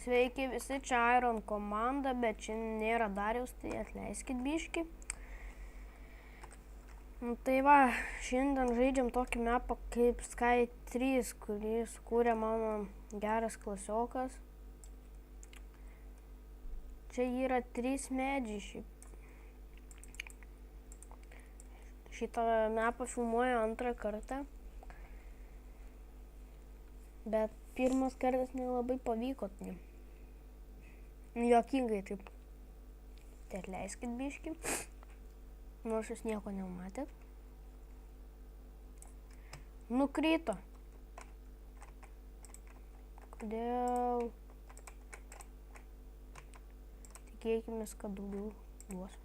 Sveiki visi, čia Iron komanda, bet čia nėra Dariaus, tai atleiskit biškį. Tai va, šiandien žaidžiam tokį mapą kaip Sky 3, kurį sukūrė mano geras klasiokas. Čia yra 3 medžiai. Šitą mapą filmuoju antrą kartą. Bet pirmas kartas nelabai pavyko. Juokingai taip. Tai atleiskit biškį. Nors jūs nieko nematėt. Nukrito. Kodėl? Tikėkimės, kad daugiau duos.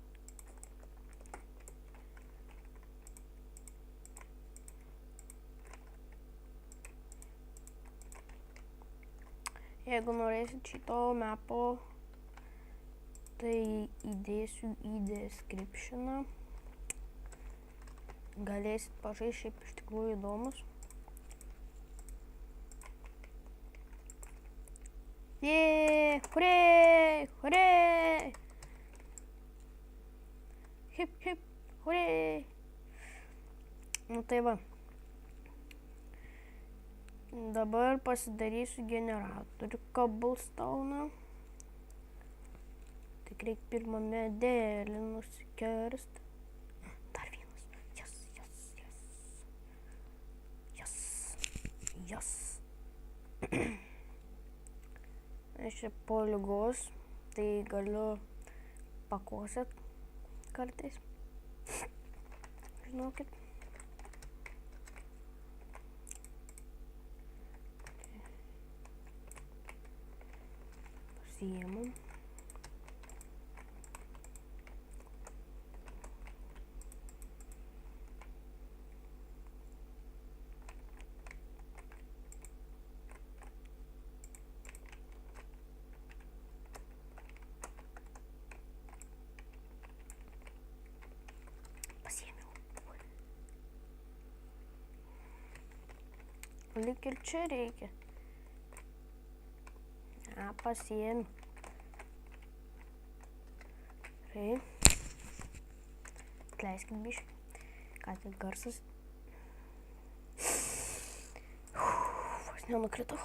Jeigu norėsit šito mapo, tai įdėsiu į descriptioną. Galėsit pažaisti, šiaip iš tikrųjų įdomus. Jee, hurray, hurray! Hip, hip, hurray! Nu tai va. Dabar pasidarysiu generatorių cobblestone'ą. Tik reikia pirmą medelį nusikirst. Dar vienas. Yes, yes, yes. Yes, yes. Aš čia po ligos, tai galiu pakosėt kartais. Žinokit. Pasiėmu. Lik ir čia reikia. Pasiėmiau. Gerai. Atleiskit biškį. Ką tik garsas. Vos nenukritau.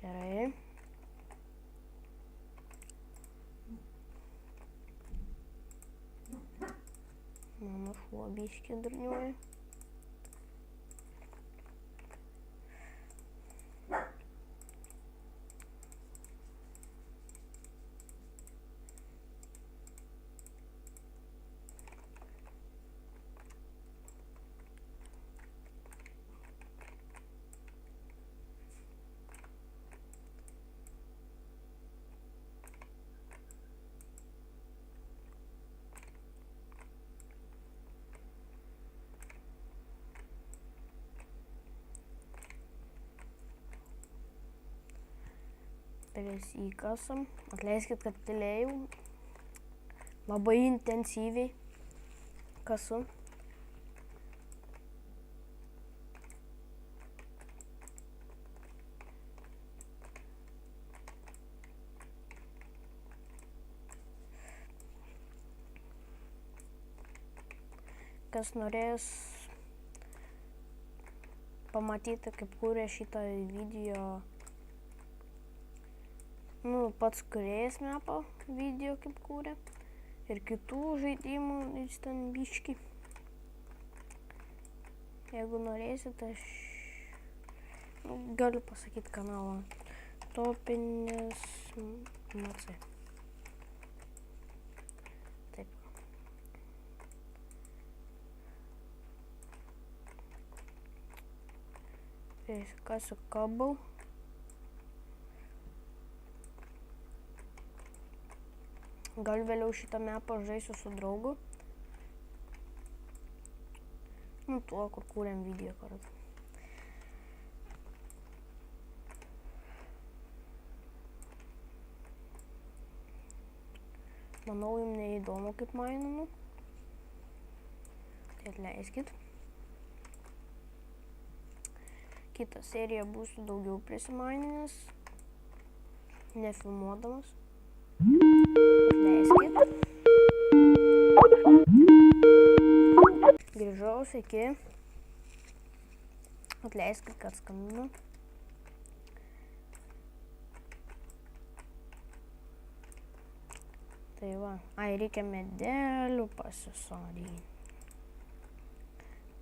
Gerai. Mano šuo biškį durniuoja. Vis įkasam. Atleiskit, kad tylėjau. Labai intensyviai kasu. Kas norės pamatyti, kaip kūrė šitą video, pats kūrėjas mapo video kaip kūrė ir kitų žaidimų iš ten biškį. Jeigu norėsit, aš galiu pasakyti kanalą Topinis MC. Taip. Įsikasiu cobble. Gal vėliau šitą mapą žaisiu su draugu. Tuo, kur kūrėm video kartą. Manau, jums neįdomu, kaip maininu. Tai atleiskit. kitą seriją būsiu daugiau prisimaninęs, nefilmuodamas. Atleiskit. Grįžau, sveiki. Atleiskit, kad skambinu. Tai va, reikia medelių pasisodinti.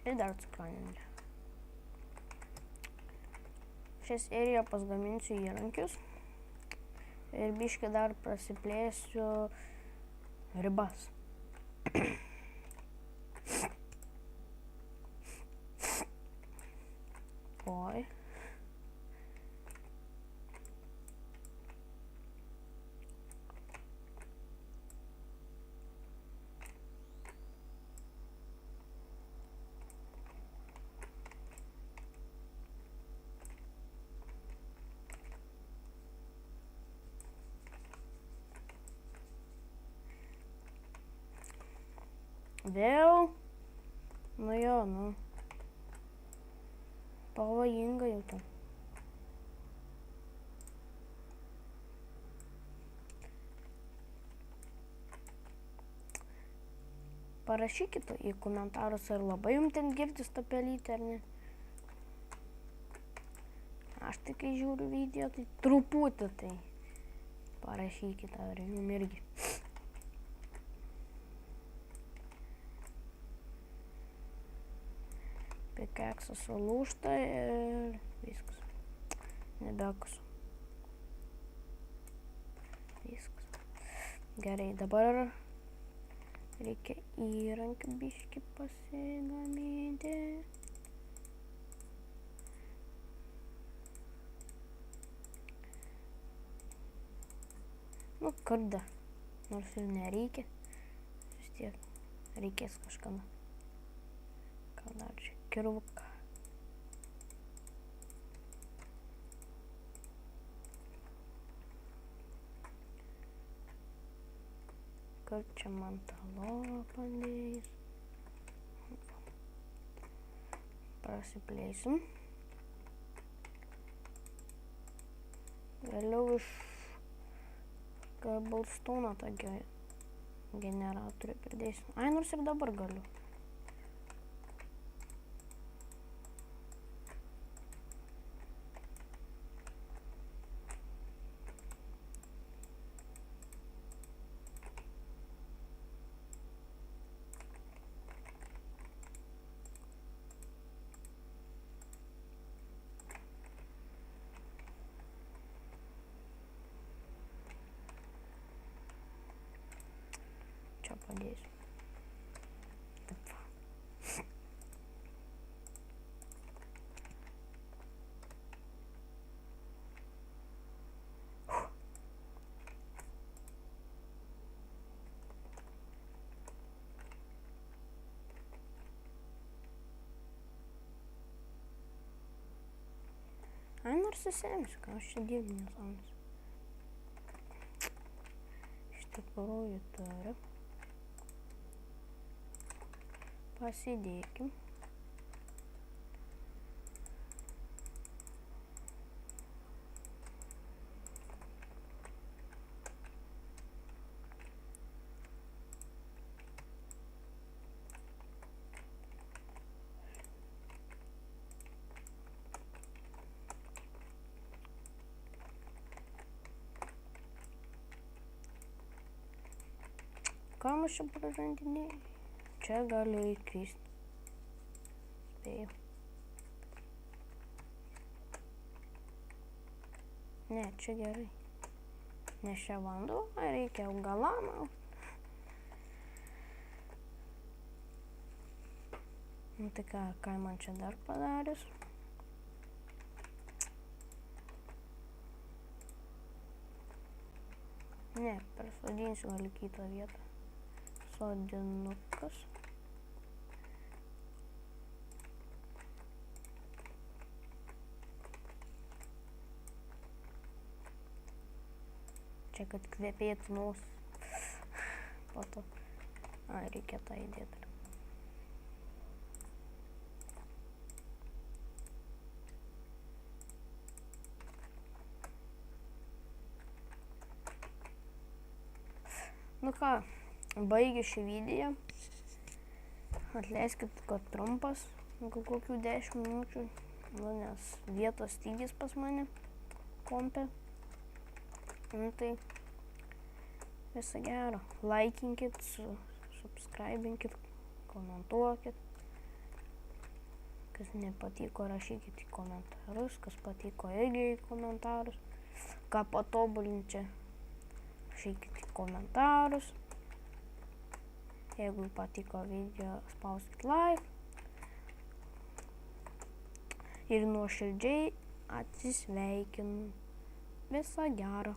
Ir dar cukraninė. Šią seriją pasigaminsiu įrankius. Ir biškį dar prasiplėsiu ribas. Oi. Vėl? Nu jo, pavojinga jau ten. Parašykit į komentarus, ar labai jums ten girdis ta pelytė, ar ne? Aš tai kai žiūriu video, tai truputį tai parašykit, ar jums irgi. Pikeksas sulūžta ir viskas. Nebekasu. Viskas. Gerai, dabar reikia įrankį biškį pasigaminti. Nu, kada. Nors ir nereikia. Vis tiek reikės kažkada. Ką dar čia? Kirvuką. Kur čia man tą lopą dėjus? Prasiplėsim. Vėliau iš Cobblestone'o tą generatorių pridėsim. Nors ir dabar galiu. Čia padėsiu. Taip. Nors įsemsiu, ką aš čia dirbu nesąmonės. Iš tikrųjų turiu. Pasidėkim. Kam aš čia pražandinėjau? Čia galiu įkristi. Spėjau. Ne, čia gerai. Nes čia vanduo, reikia augalam. Nu tai ką man čia dar padarius? Ne, persodinsiu gal į kitą vietą. Sodinukas. Čia, kad kvepėtų nosis. Po to. Reikia tą įdėti. Nu ką, baigiu šį video. Atleiskit, kad trumpas, kokių 10 minučių, nes vietos stygius pas mane kompe. Nu tai visą gero. Laikinkit, subscribinkit, komentuokit. Kas nepatiko, rašykit į komentarus. Kas patiko, irgi į komentarus. Ką patobulinti čia, rašykit į komentarus. Jeigu patiko video, spauskit like. Ir nuoširdžiai atsisveikinu. Visą gerą.